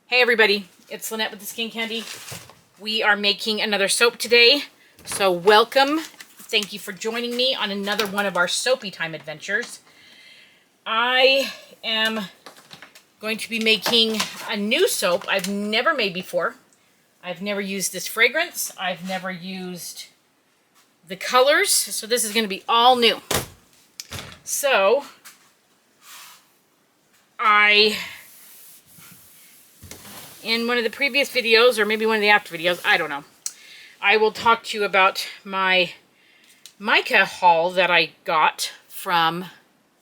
Hey everybody, it's Lynette with the Skin Candy. We are making another soap today, so welcome. Thank you for joining me on another one of our soapy time adventures. I am going to be making a new soap I've never made before. I've never used this fragrance. I've never used the colors, so this is going to be all new. So, in one of the previous videos, or maybe one of the after videos, I don't know, I will talk to you about my mica haul that I got from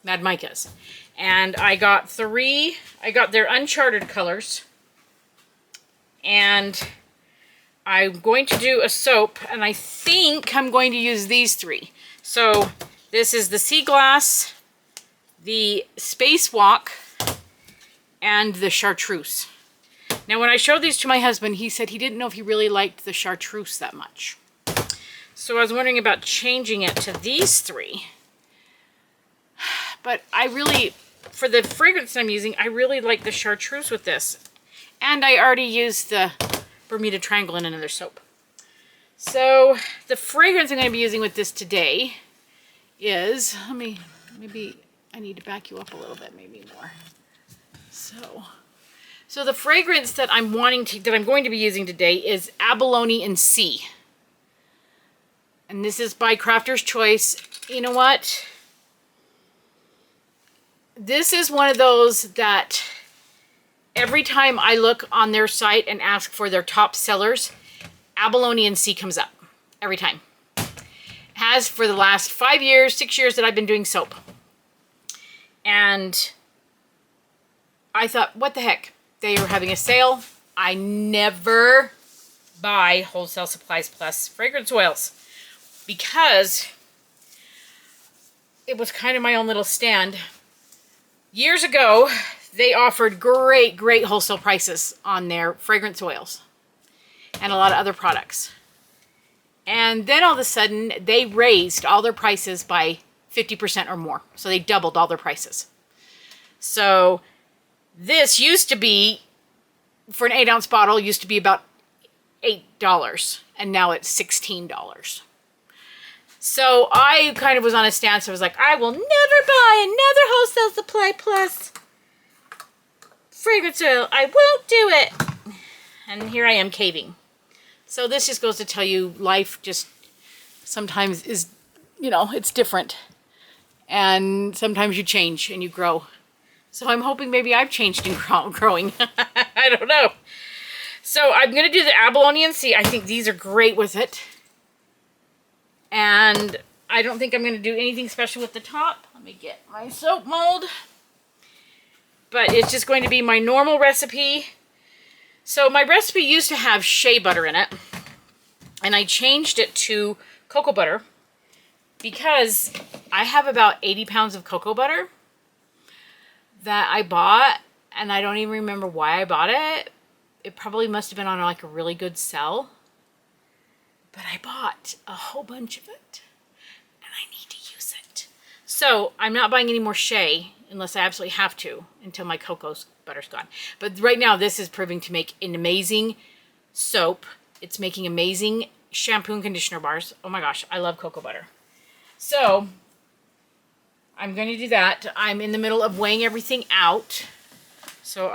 Mad Micas. And I got their uncharted colors. And I'm going to do a soap, and I think I'm going to use these three. So this is the Sea Glass, the Spacewalk, and the Chartreuse. Now, when I showed these to my husband, he said he didn't know if he really liked the Chartreuse that much. So I was wondering about changing it to these three. But I really, for the fragrance I'm using, I really like the Chartreuse with this. And I already used the Bermuda Triangle in another soap. So the fragrance I'm going to be using with this today is, maybe I need to back you up a little bit, maybe more. So the fragrance that I'm going to be using today is Abalone and Sea. And this is by Crafter's Choice. You know what? This is one of those that every time I look on their site and ask for their top sellers, Abalone and Sea comes up. Every time. It has for the last 5 years, 6 years that I've been doing soap. And I thought, what the heck? They were having a sale. I never buy Wholesale Supplies Plus fragrance oils because it was kind of my own little stand. Years ago, they offered great wholesale prices on their fragrance oils and a lot of other products. And then all of a sudden, they raised all their prices by 50% or more. So they doubled all their prices. So this used to be, for an 8-ounce bottle, used to be about $8, and now it's $16. So I kind of was on a stance. I was like, I will never buy another Wholesale Supply Plus fragrance oil. I won't do it. And here I am caving. So this just goes to tell you, life just sometimes is, it's different. And sometimes you change and you grow. So I'm hoping maybe I've changed in growing. I don't know. So I'm going to do the Abalone and Sea. I think these are great with it. And I don't think I'm going to do anything special with the top. Let me get my soap mold. But it's just going to be my normal recipe. So my recipe used to have shea butter in it. And I changed it to cocoa butter. Because I have about 80 pounds of cocoa butter that I bought, and I don't even remember why I bought it. It probably must have been on like a really good sell. But I bought a whole bunch of it, and I need to use it. So I'm not buying any more shea unless I absolutely have to until my cocoa butter's gone. But right now, this is proving to make an amazing soap. It's making amazing shampoo and conditioner bars. Oh my gosh, I love cocoa butter. So I'm going to do that. I'm in the middle of weighing everything out. So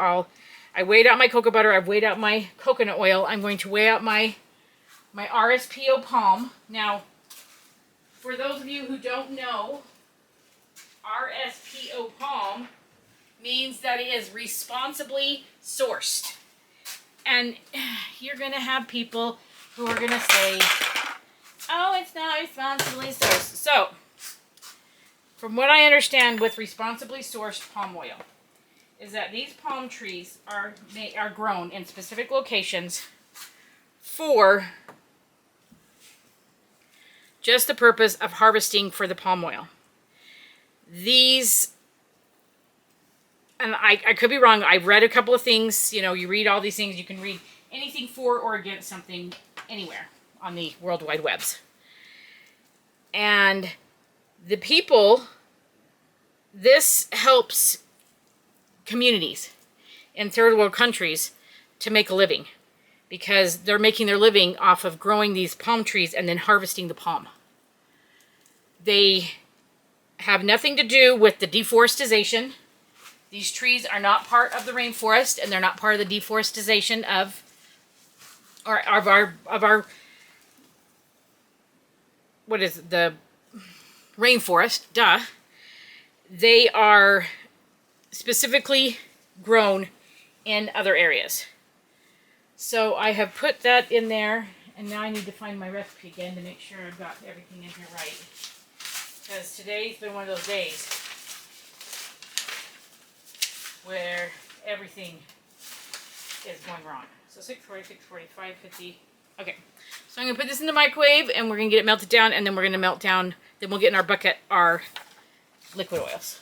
I weighed out my cocoa butter. I've weighed out my coconut oil. I'm going to weigh out my RSPO Palm. Now, for those of you who don't know, RSPO Palm means that it is responsibly sourced. And you're going to have people who are going to say, oh, it's not responsibly sourced. So, from what I understand with responsibly sourced palm oil, is that these palm trees are grown in specific locations for just the purpose of harvesting for the palm oil. These, and I could be wrong, I've read a couple of things, you read all these things, you can read anything for or against something anywhere on the World Wide Webs. And the people, this helps communities in third world countries to make a living, because they're making their living off of growing these palm trees and then harvesting the palm. They have nothing to do with the deforestation. These trees are not part of the rainforest, and they're not part of the deforestation of our what is it, the rainforest, duh. They are specifically grown in other areas. So I have put that in there, and now I need to find my recipe again to make sure I've got everything in here right. Because today's been one of those days where everything is going wrong. So 640, 640, 550. Okay, so I'm going to put this in the microwave, and we're going to get it melted down, and then we're going to melt down, then we'll get in our bucket our liquid oils.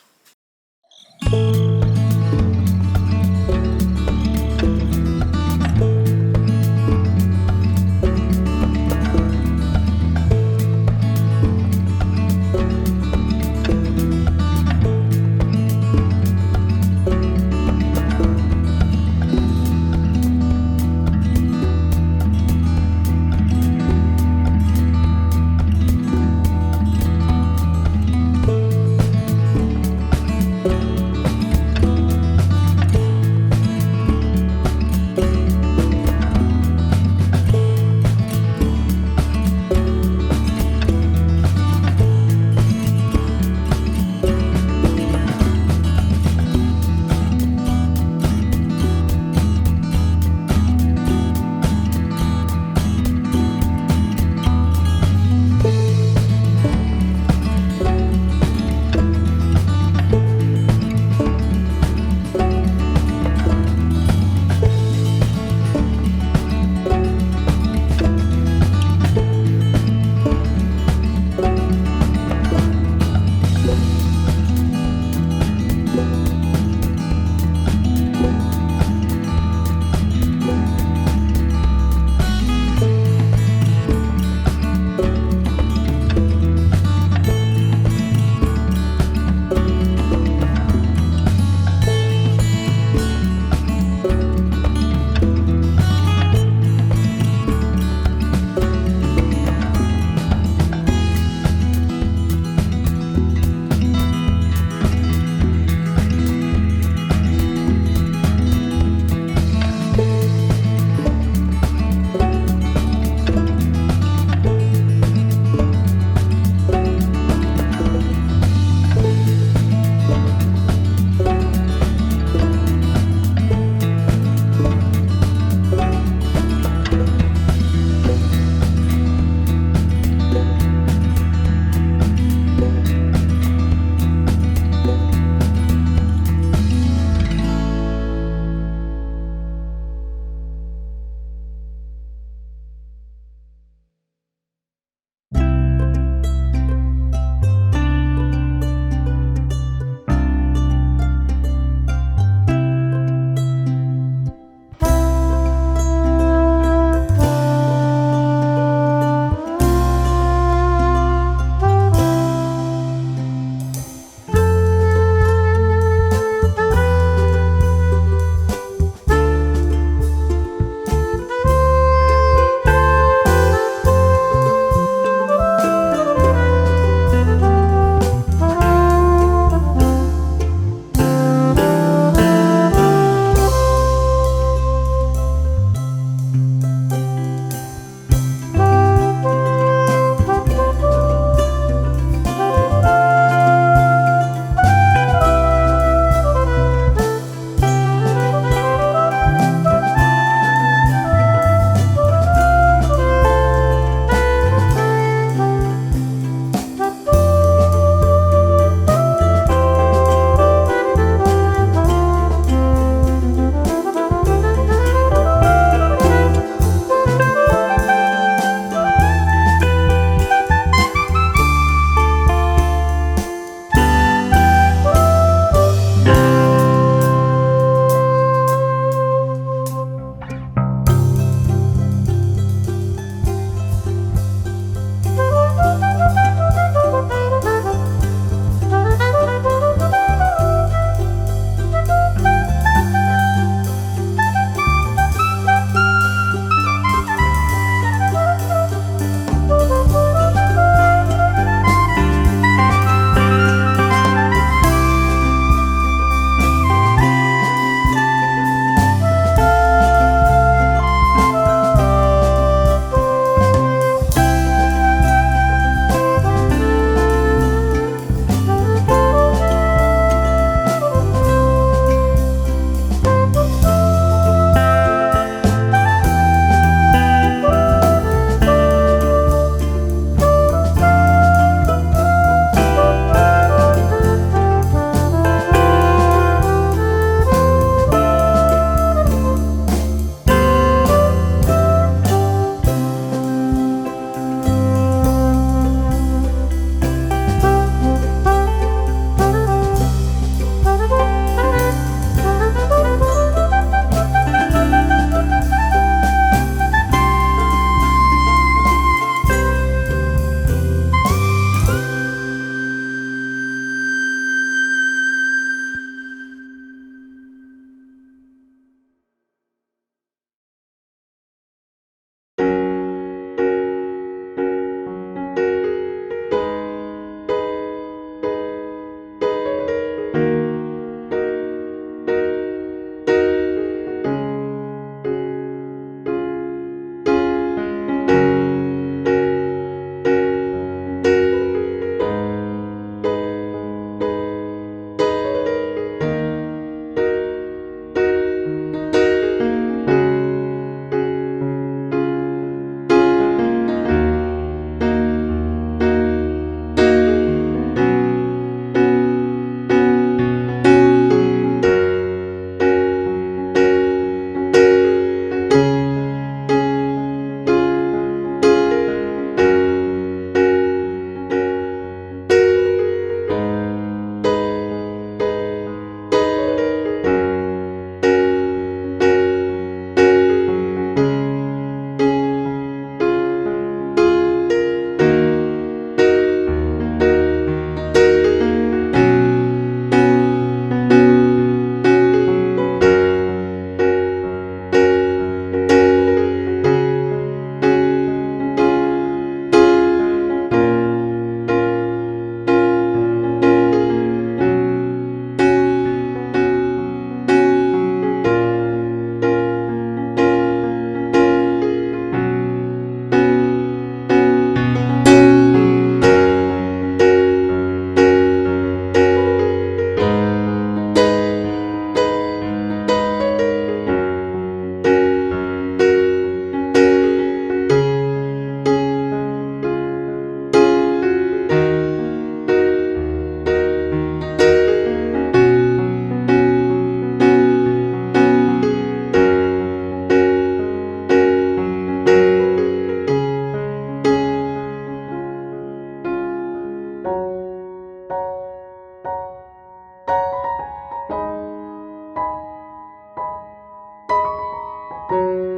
you.